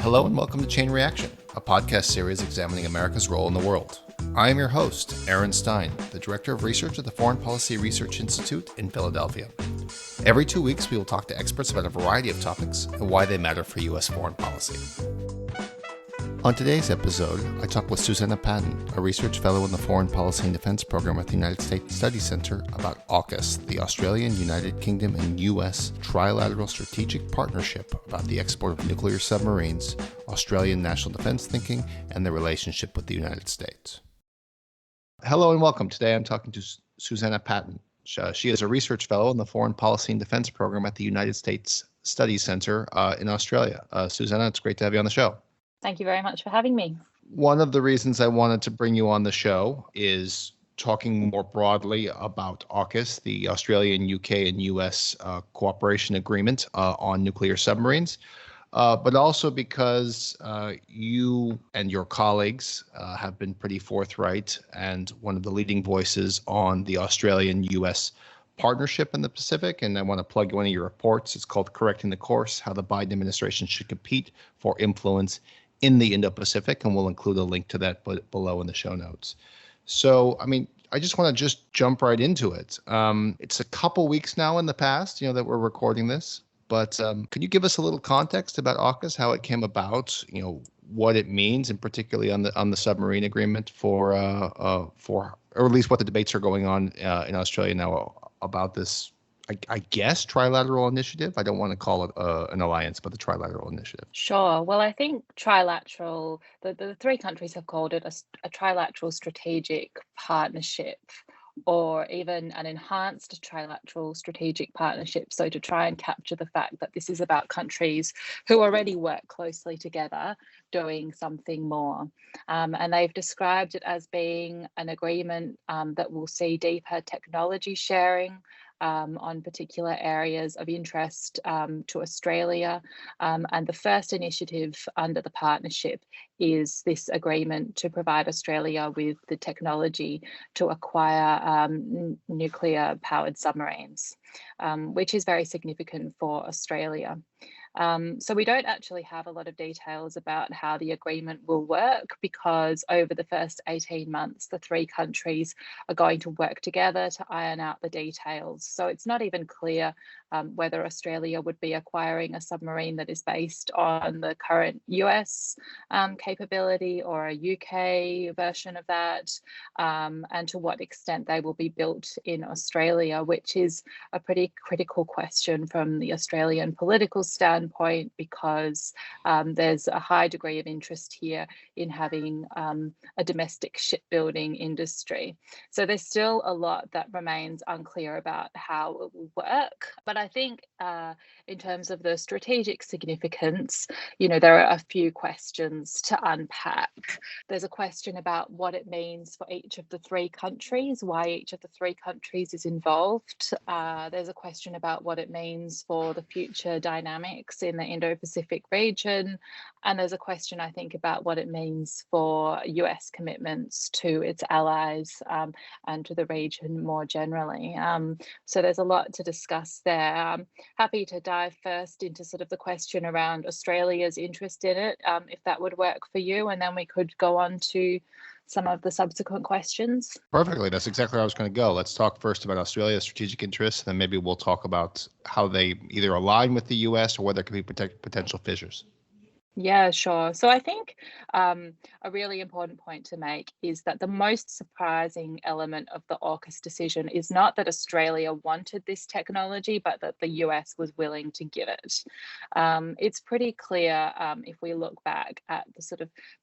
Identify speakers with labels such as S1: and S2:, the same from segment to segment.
S1: Hello and welcome to Chain Reaction, a podcast series examining America's role in the world. I am your host, Aaron Stein, the Director of Research at the Foreign Policy Research Institute in Philadelphia. Every 2 weeks, we will talk to experts about a variety of topics and why they matter for U.S. foreign policy. On today's episode, I talk with Susannah Patton, a research fellow in the Foreign Policy and Defense Program at the United States Study Center, about AUKUS, the Australian, United Kingdom, and U.S. trilateral strategic partnership about the export of nuclear submarines, Australian national defense thinking, and their relationship with the United States. Hello and welcome. Today I'm talking to Susannah Patton. She is a research fellow in the Foreign Policy and Defense Program at the United States Study Center in Australia. Susannah, it's great to have you on the show.
S2: Thank you very much for having me.
S1: One of the reasons I wanted to bring you on the show is talking more broadly about AUKUS, the Australian, UK, and US cooperation agreement on nuclear submarines, but also because you and your colleagues have been pretty forthright and one of the leading voices on the Australian-US partnership in the Pacific. And I want to plug one of your reports. It's called Correcting the Course, How the Biden Administration Should Compete for Influence in the Indo-Pacific, and we'll include a link to that below in the show notes. So, I just want to jump right into it. It's a couple weeks now in the past, that we're recording this, but can you give us a little context about AUKUS, how it came about, what it means, and particularly on the submarine agreement for, or at least what the debates are going on in Australia now about this, I guess, trilateral initiative. I don't want to call it an alliance, but the trilateral initiative.
S2: Sure. Well, I think trilateral, the three countries have called it a trilateral strategic partnership, or even an enhanced trilateral strategic partnership. So to try and capture the fact that this is about countries who already work closely together doing something more. And they've described it as being an agreement that will see deeper technology sharing on particular areas of interest to Australia. And the first initiative under the partnership is this agreement to provide Australia with the technology to acquire nuclear-powered submarines, which is very significant for Australia. So we don't actually have a lot of details about how the agreement will work, because over the first 18 months, the three countries are going to work together to iron out the details. So it's not even clear whether Australia would be acquiring a submarine that is based on the current US capability or a UK version of that, and to what extent they will be built in Australia, which is a pretty critical question from the Australian political standpoint, because there's a high degree of interest here in having a domestic shipbuilding industry. So there's still a lot that remains unclear about how it will work. But I think in terms of the strategic significance, there are a few questions to unpack. There's a question about what it means for each of the three countries, why each of the three countries is involved. There's a question about what it means for the future dynamics in the Indo-Pacific region. And there's a question, I think, about what it means for US commitments to its allies and to the region more generally. So there's a lot to discuss there. I'm happy to dive first into sort of the question around Australia's interest in it, if that would work for you, and then we could go on to some of the subsequent questions.
S1: Perfectly. That's exactly where I was going to go. Let's talk first about Australia's strategic interests, and then maybe we'll talk about how they either align with the US or where there could be potential fissures.
S2: Yeah, sure. So I think a really important point to make is that the most surprising element of the AUKUS decision is not that Australia wanted this technology, but that the US was willing to give it. It's pretty clear if we look back at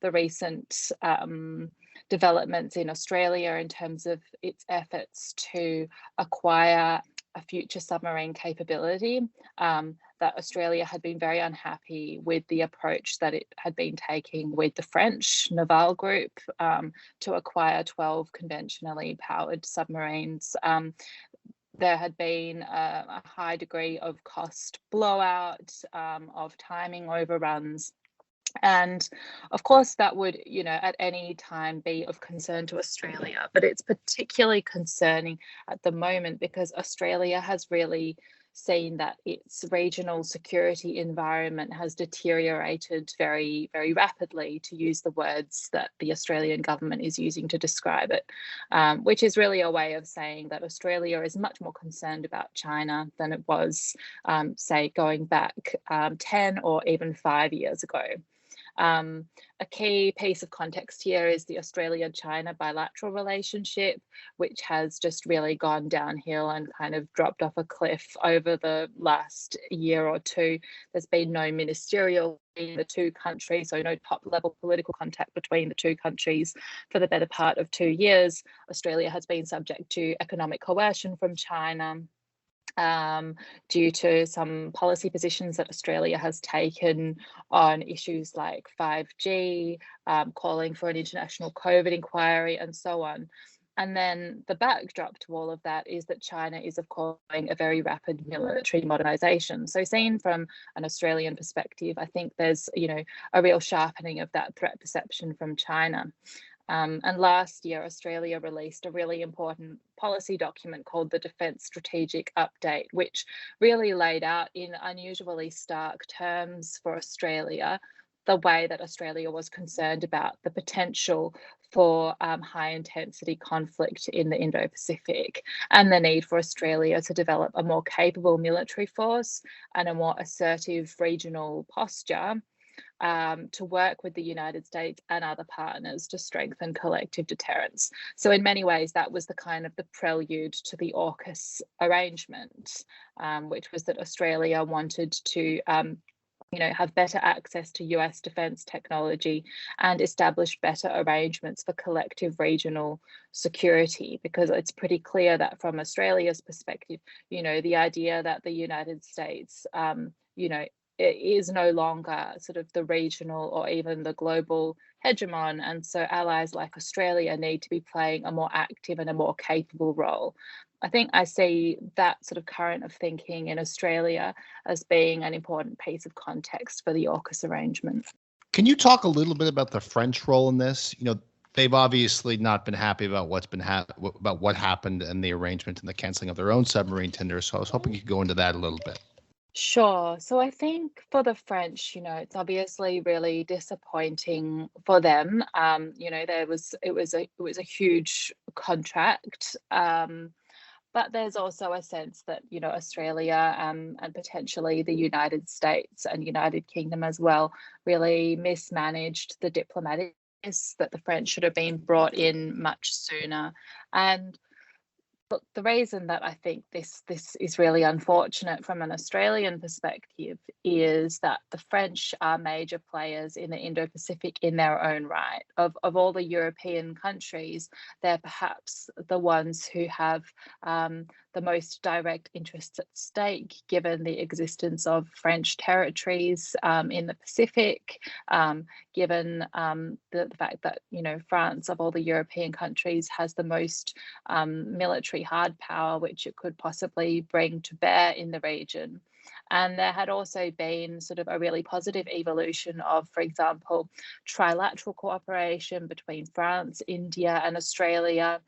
S2: the recent developments in Australia in terms of its efforts to acquire a future submarine capability, that Australia had been very unhappy with the approach that it had been taking with the French Naval Group to acquire 12 conventionally powered submarines. There had been a high degree of cost blowout, of timing overruns. And of course, that would, at any time be of concern to Australia, but it's particularly concerning at the moment because Australia has really seen that its regional security environment has deteriorated very, very rapidly, to use the words that the Australian government is using to describe it, which is really a way of saying that Australia is much more concerned about China than it was, say, going back 10 or even 5 years ago. A key piece of context here is the Australia-China bilateral relationship, which has just really gone downhill and kind of dropped off a cliff over the last year or two. There's been no ministerial in the two countries, so no top-level political contact between the two countries for the better part of 2 years. Australia has been subject to economic coercion from China, due to some policy positions that Australia has taken on issues like 5G, calling for an international COVID inquiry, and so on. And then the backdrop to all of that is that China is, of course, doing a very rapid military modernisation. So seen from an Australian perspective, I think there's, a real sharpening of that threat perception from China. And last year, Australia released a really important policy document called the Defence Strategic Update, which really laid out in unusually stark terms for Australia the way that Australia was concerned about the potential for high intensity conflict in the Indo-Pacific, and the need for Australia to develop a more capable military force and a more assertive regional posture, to work with the United States and other partners to strengthen collective deterrence. So in many ways, that was the kind of the prelude to the AUKUS arrangement, which was that Australia wanted to have better access to US defence technology and establish better arrangements for collective regional security, because it's pretty clear that from Australia's perspective, the idea that the United States, it is no longer sort of the regional or even the global hegemon. And so allies like Australia need to be playing a more active and a more capable role. I think I see that sort of current of thinking in Australia as being an important piece of context for the AUKUS arrangement.
S1: Can you talk a little bit about the French role in this? They've obviously not been happy about about what happened and the arrangement and the canceling of their own submarine tender. So I was hoping you could go into that a little bit.
S2: Sure. So I think for the French, it's obviously really disappointing for them. It was a huge contract. But there's also a sense that, Australia, and potentially the United States and United Kingdom as well, really mismanaged the diplomatic that the French should have been brought in much sooner. And look, the reason that I think this is really unfortunate from an Australian perspective is that the French are major players in the Indo-Pacific in their own right. Of all the European countries, they're perhaps the ones who have the most direct interests at stake, given the existence of French territories in the Pacific, given the fact that, France, of all the European countries, has the most military hard power which it could possibly bring to bear in the region. And there had also been sort of a really positive evolution of, for example, trilateral cooperation between France, India, and Australia,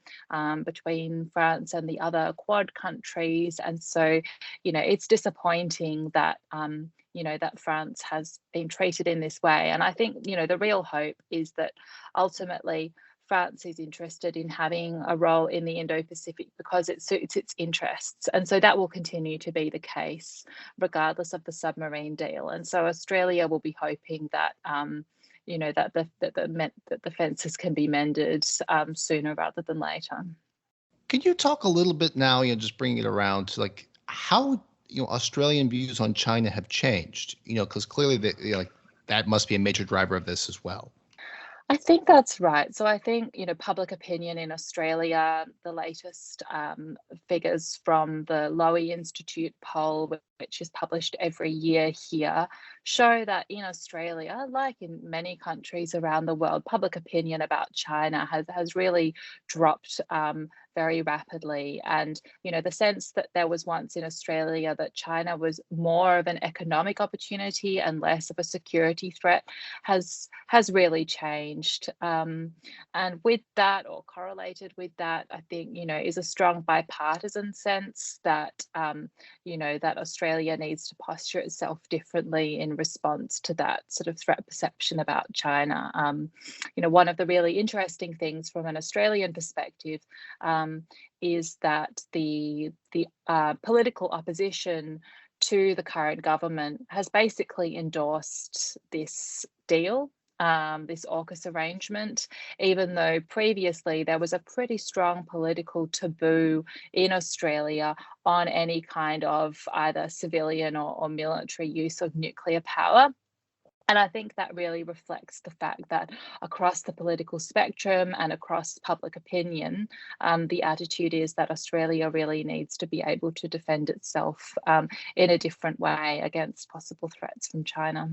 S2: between France and the other Quad countries. And so, it's disappointing that that France has been treated in this way. And I think, the real hope is that ultimately France is interested in having a role in the Indo-Pacific because it suits its interests. And so that will continue to be the case regardless of the submarine deal. And so Australia will be hoping that, that the fences can be mended sooner rather than later.
S1: Can you talk a little bit now, just bringing it around to how, Australian views on China have changed, because clearly that must be a major driver of this as well.
S2: I think that's right. So I think, public opinion in Australia, the latest figures from the Lowy Institute poll, which which is published every year here, show that in Australia, like in many countries around the world, public opinion about China has really dropped very rapidly. And, the sense that there was once in Australia that China was more of an economic opportunity and less of a security threat has really changed. And with that, or correlated with that, I think, is a strong bipartisan sense that, that Australia needs to posture itself differently in response to that sort of threat perception about China. One of the really interesting things from an Australian perspective is that the political opposition to the current government has basically endorsed this deal, this AUKUS arrangement, even though previously there was a pretty strong political taboo in Australia on any kind of either civilian or military use of nuclear power. And I think that really reflects the fact that across the political spectrum and across public opinion, the attitude is that Australia really needs to be able to defend itself in a different way against possible threats from China.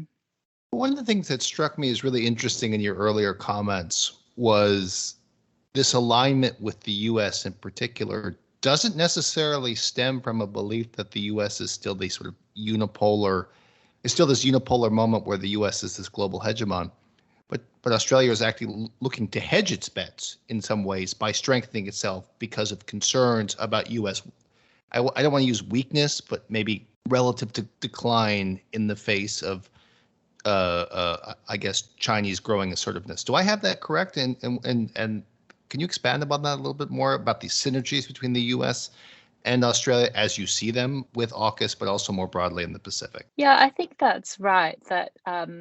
S1: One of the things that struck me as really interesting in your earlier comments was this alignment with the U.S. in particular doesn't necessarily stem from a belief that the U.S. is still the sort of unipolar. It's still this unipolar moment where the U.S. is this global hegemon, but Australia is actually looking to hedge its bets in some ways by strengthening itself because of concerns about U.S. I don't want to use weakness, but maybe relative to decline in the face of, I guess, Chinese growing assertiveness. Do I have that correct? And can you expand about that a little bit more about the synergies between the U.S. and Australia as you see them with AUKUS, but also more broadly in the Pacific?
S2: Yeah, I think that's right, that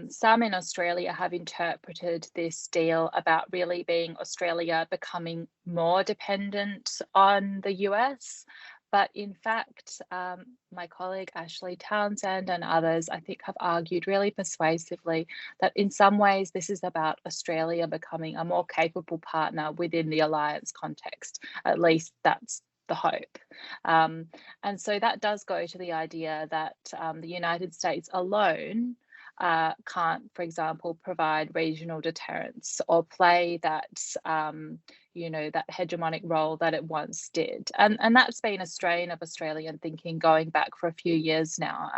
S2: some in Australia have interpreted this deal about really being Australia becoming more dependent on the US. But in fact, my colleague Ashley Townsend and others, I think, have argued really persuasively that in some ways this is about Australia becoming a more capable partner within the alliance context. At least that's the hope. And so that does go to the idea that the United States alone can't, for example, provide regional deterrence or play that, that hegemonic role that it once did. And that's been a strain of Australian thinking going back for a few years now.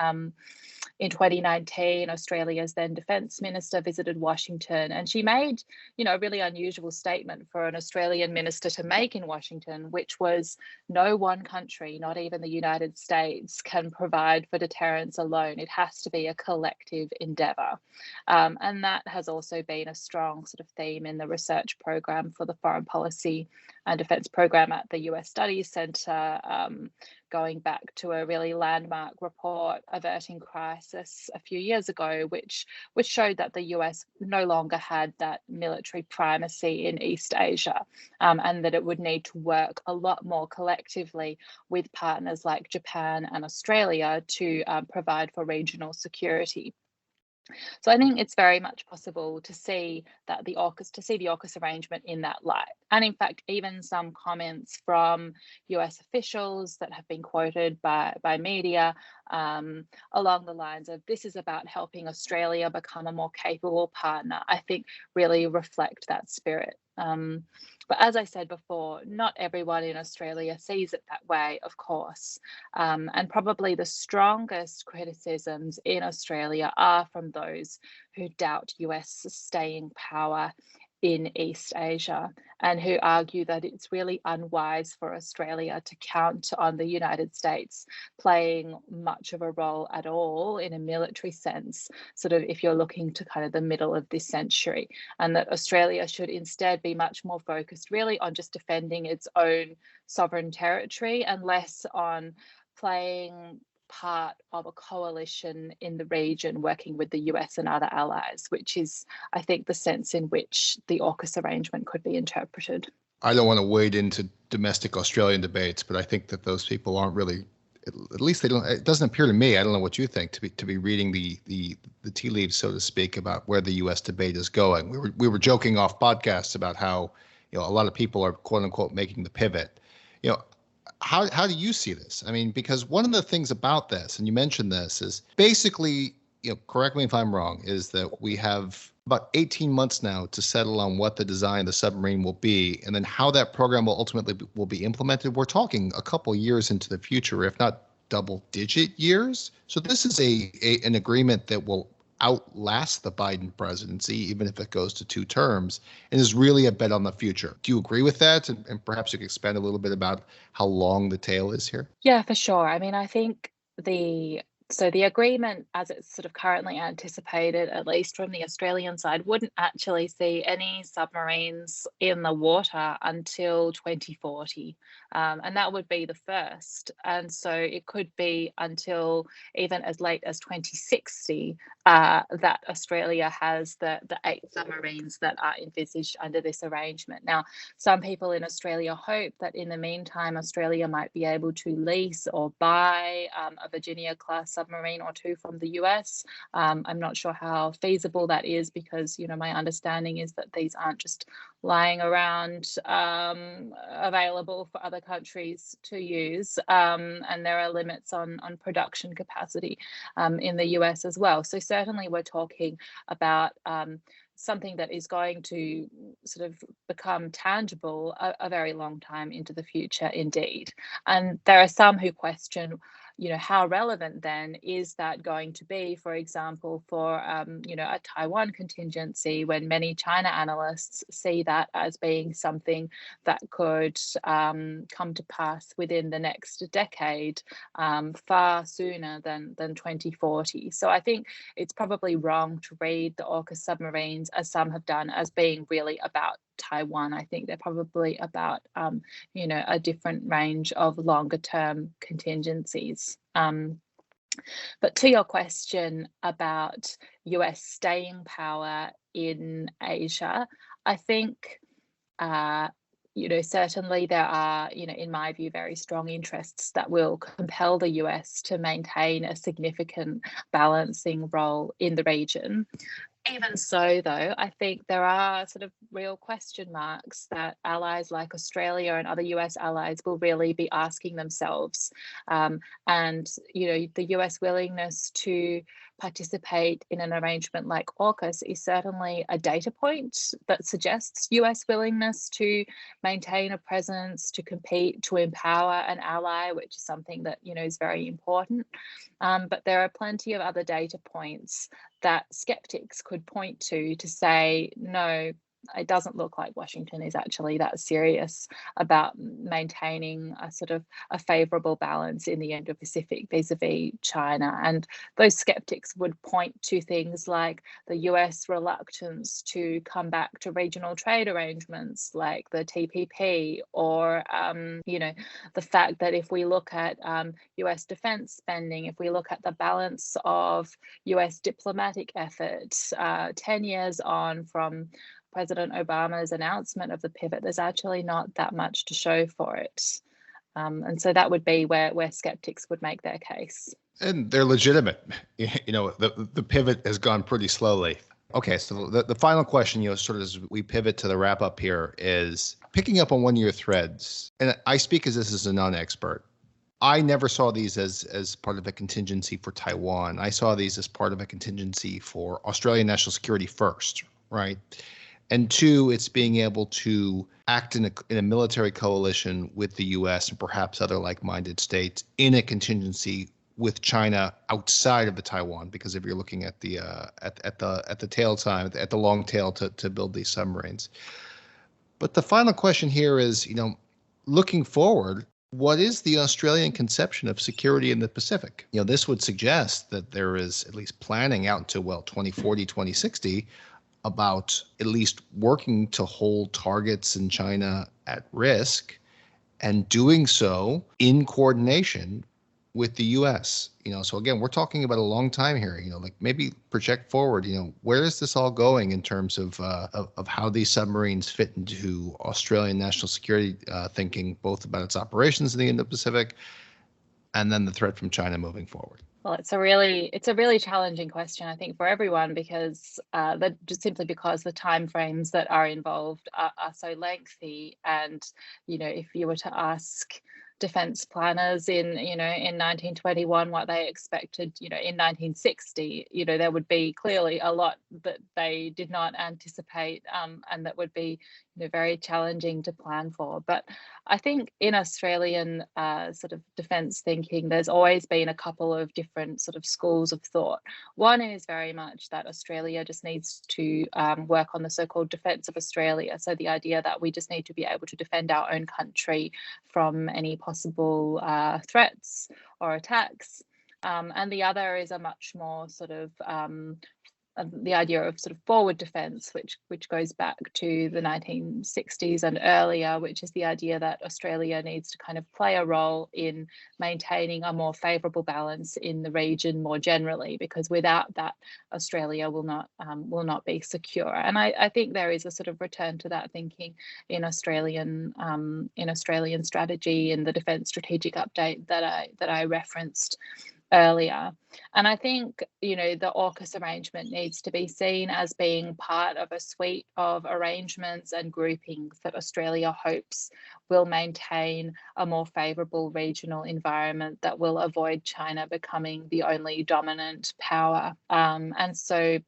S2: In 2019, Australia's then Defence Minister visited Washington, and she made, a really unusual statement for an Australian minister to make in Washington, which was no one country, not even the United States, can provide for deterrence alone. It has to be a collective endeavour. And that has also been a strong sort of theme in the research program for the Foreign Policy and Defence program at the US Studies Centre, going back to a really landmark report, Averting Crisis, a few years ago, which showed that the US no longer had that military primacy in East Asia, and that it would need to work a lot more collectively with partners like Japan and Australia to provide for regional security. So I think it's very much possible to see that the AUKUS arrangement in that light. And in fact, even some comments from US officials that have been quoted by media along the lines of this is about helping Australia become a more capable partner, I think really reflect that spirit. But as I said before, not everyone in Australia sees it that way, of course. And probably the strongest criticisms in Australia are from those who doubt US staying power in East Asia and who argue that it's really unwise for Australia to count on the United States playing much of a role at all in a military sense, sort of if you're looking to kind of the middle of this century, and that Australia should instead be much more focused really on just defending its own sovereign territory and less on playing part of a coalition in the region working with the US and other allies, which is, I think, the sense in which the AUKUS arrangement could be interpreted.
S1: I don't want to wade into domestic Australian debates, but I think that those people aren't really, at least they don't, it doesn't appear to me, I don't know what you think, to be reading the tea leaves, so to speak, about where the US debate is going. We were joking off podcasts about how, a lot of people are quote unquote making the pivot. How do you see this? I mean, because one of the things about this, and you mentioned this, is basically, correct me if I'm wrong, is that we have about 18 months now to settle on what the design of the submarine will be, and then how that program will ultimately will be implemented. We're talking a couple years into the future, if not double-digit years. So this is an agreement that will outlast the Biden presidency, even if it goes to 2 terms, and is really a bet on the future. Do you agree with that? And perhaps you could expand a little bit about how long the tail is here?
S2: Yeah, for sure. I mean, I think the agreement, as it's sort of currently anticipated, at least from the Australian side, wouldn't actually see any submarines in the water until 2040. And that would be the first. And so it could be until even as late as 2060 that Australia has the 8 submarines that are envisaged under this arrangement. Now, some people in Australia hope that in the meantime, Australia might be able to lease or buy a Virginia-class submarine or 2 from the US. I'm not sure how feasible that is because, my understanding is that these aren't just lying around available for other countries to use. And there are limits on production capacity in the US as well. So certainly we're talking about something that is going to sort of become tangible a very long time into the future indeed. And there are some who question, how relevant then is that going to be, for example, for, a Taiwan contingency, when many China analysts see that as being something that could come to pass within the next decade, far sooner than 2040. So I think it's probably wrong to read the AUKUS submarines, as some have done, as being really about Taiwan. I think they're probably about, a different range of longer term contingencies. But to your question about US staying power in Asia, I think, certainly there are, in my view, very strong interests that will compel the US to maintain a significant balancing role in the region. Even so, though, I think there are sort of real question marks that allies like Australia and other US allies will really be asking themselves. And, the US willingness to participate in an arrangement like AUKUS is certainly a data point that suggests US willingness to maintain a presence, to compete, to empower an ally, which is something that, is very important. But there are plenty of other data points that skeptics could point to say, no, it doesn't look like Washington is actually that serious about maintaining a sort of a favorable balance in the Indo-Pacific vis-a-vis China. And those skeptics would point to things like the US reluctance to come back to regional trade arrangements like the TPP, or, the fact that if we look at US defense spending, if we look at the balance of US diplomatic efforts 10 years on from President Obama's announcement of the pivot, there's actually not that much to show for it. And so that would be where skeptics would make their case.
S1: And they're legitimate. The pivot has gone pretty slowly. Okay, so the final question, sort of as we pivot to the wrap up here, is picking up on one of your threads. And I speak as this as a non-expert. I never saw these as part of a contingency for Taiwan. I saw these as part of a contingency for Australian national security first, right? And 2, it's being able to act in a military coalition with the U.S. and perhaps other like-minded states in a contingency with China outside of the Taiwan, because if you're looking at the tail time, at the long tail to build these submarines. But the final question here is, looking forward, what is the Australian conception of security in the Pacific? This would suggest that there is at least planning out to 2040, 2060. About at least working to hold targets in China at risk, and doing so in coordination with the U.S. So again, we're talking about a long time here. Like maybe project forward. Where is this all going in terms of how these submarines fit into Australian national security thinking, both about its operations in the Indo-Pacific, and then the threat from China moving forward?
S2: Well, it's a really challenging question, I think, for everyone, because just simply because the timeframes that are involved are so lengthy. And if you were to ask defense planners in 1921 what they expected in 1960. There would be clearly a lot that they did not anticipate, and that would be very challenging to plan for. But I think in Australian sort of defence thinking, there's always been a couple of different sort of schools of thought. One is very much that Australia just needs to work on the so-called defence of Australia. So the idea that we just need to be able to defend our own country from any possible threats or attacks. And the other is a much more sort of the idea of sort of forward defence, which goes back to the 1960s and earlier, which is the idea that Australia needs to kind of play a role in maintaining a more favourable balance in the region more generally, because without that, Australia will not be secure. And I think there is a sort of return to that thinking in Australian strategy in the Defence Strategic Update that I referenced earlier. And I think, the AUKUS arrangement needs to be seen as being part of a suite of arrangements and groupings that Australia hopes will maintain a more favourable regional environment that will avoid China becoming the only dominant power. And so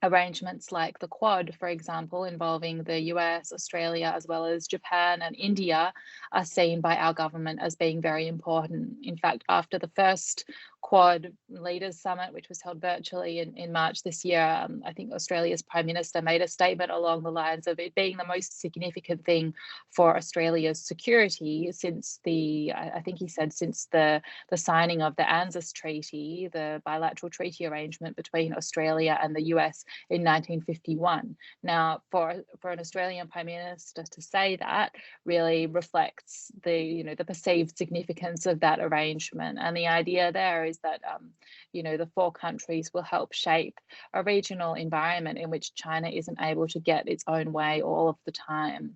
S2: arrangements like the Quad, for example, involving the US, Australia, as well as Japan and India, are seen by our government as being very important. In fact, after the first Quad Leaders Summit, which was held virtually in March this year, I think Australia's Prime Minister made a statement along the lines of it being the most significant thing for Australia's security since I think he said since the signing of the ANZUS Treaty, the bilateral treaty arrangement between Australia and the US in 1951. Now, for an Australian Prime Minister to say that really reflects the perceived significance of that arrangement. And the idea there is that the four countries will help shape a regional environment in which China isn't able to get its own way all of the time.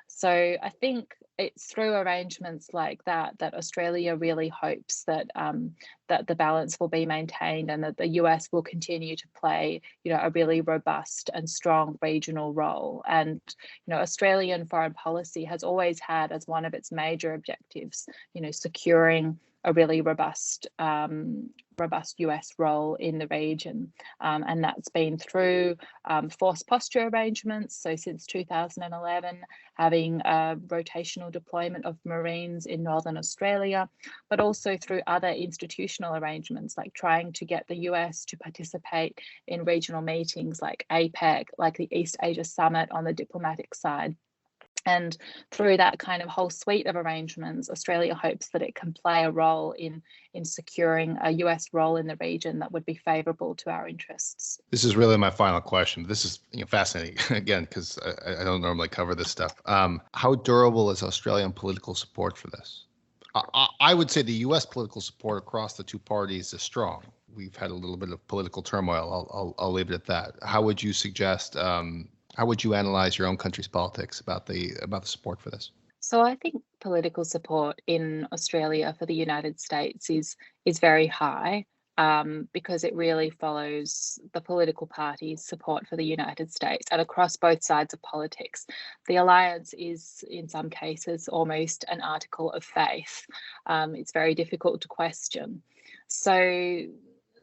S2: So I think it's through arrangements like that Australia really hopes that that the balance will be maintained and that the US will continue to play, a really robust and strong regional role. And, Australian foreign policy has always had as one of its major objectives, securing a really robust US role in the region. And that's been through force posture arrangements. So since 2011, having a rotational deployment of Marines in Northern Australia, but also through other institutional arrangements, like trying to get the US to participate in regional meetings like APEC, like the East Asia Summit on the diplomatic side. And through that kind of whole suite of arrangements, Australia hopes that it can play a role in securing a US role in the region that would be favourable to our interests.
S1: This is really my final question. This is fascinating, again, because I don't normally cover this stuff. How durable is Australian political support for this? I would say the US political support across the two parties is strong. We've had a little bit of political turmoil. I'll leave it at that. How would you suggest how would you analyze your own country's politics about the support for this?
S2: So I think political support in Australia for the United States is very high, because it really follows the political party's support for the United States and across both sides of politics. The alliance is, in some cases, almost an article of faith. It's very difficult to question. So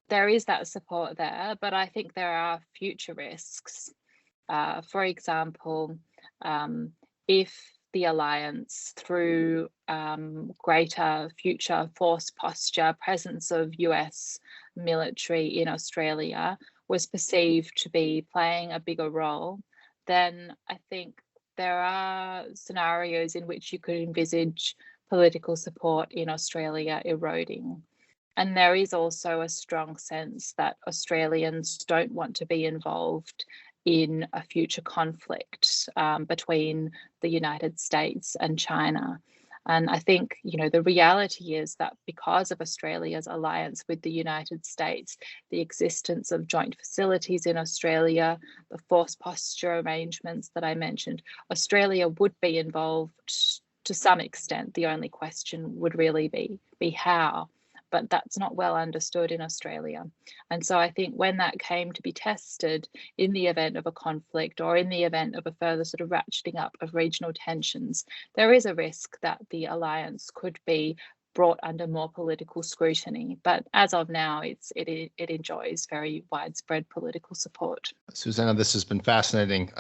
S2: there is that support there, but I think there are future risks. For example, if the alliance, through greater future force posture, presence of US military in Australia, was perceived to be playing a bigger role, then I think there are scenarios in which you could envisage political support in Australia eroding. And there is also a strong sense that Australians don't want to be involved in a future conflict between the United States and China. And I think, the reality is that because of Australia's alliance with the United States, the existence of joint facilities in Australia, the force posture arrangements that I mentioned, Australia would be involved to some extent. The only question would really be how. but that's not well understood in Australia. And so I think when that came to be tested in the event of a conflict or in the event of a further sort of ratcheting up of regional tensions, there is a risk that the alliance could be brought under more political scrutiny. But as of now, it enjoys very widespread political support.
S1: Susannah, this has been fascinating.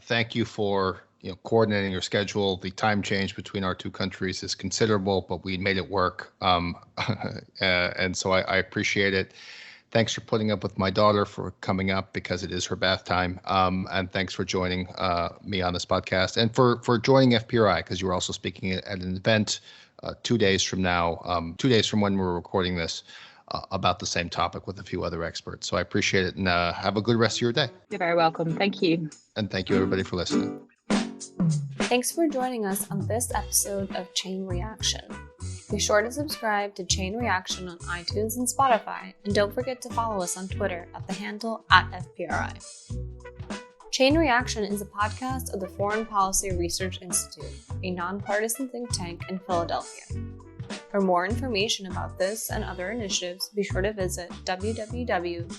S1: Thank you for coordinating your schedule. The time change between our two countries is considerable, but we made it work. And so I appreciate it. Thanks for putting up with my daughter for coming up because it is her bath time. And thanks for joining me on this podcast and for joining FPRI, because you were also speaking at an event 2 days from now, 2 days from when we're recording this, about the same topic with a few other experts. So I appreciate it, and have a good rest of your day.
S2: You're very welcome. Thank you.
S1: And thank you, everybody, for listening.
S3: Thanks for joining us on this episode of Chain Reaction. Be sure to subscribe to Chain Reaction on iTunes and Spotify, and don't forget to follow us on Twitter at the handle @FPRI. Chain Reaction is a podcast of the Foreign Policy Research Institute, a nonpartisan think tank in Philadelphia. For more information about this and other initiatives, be sure to visit www.fpri.org.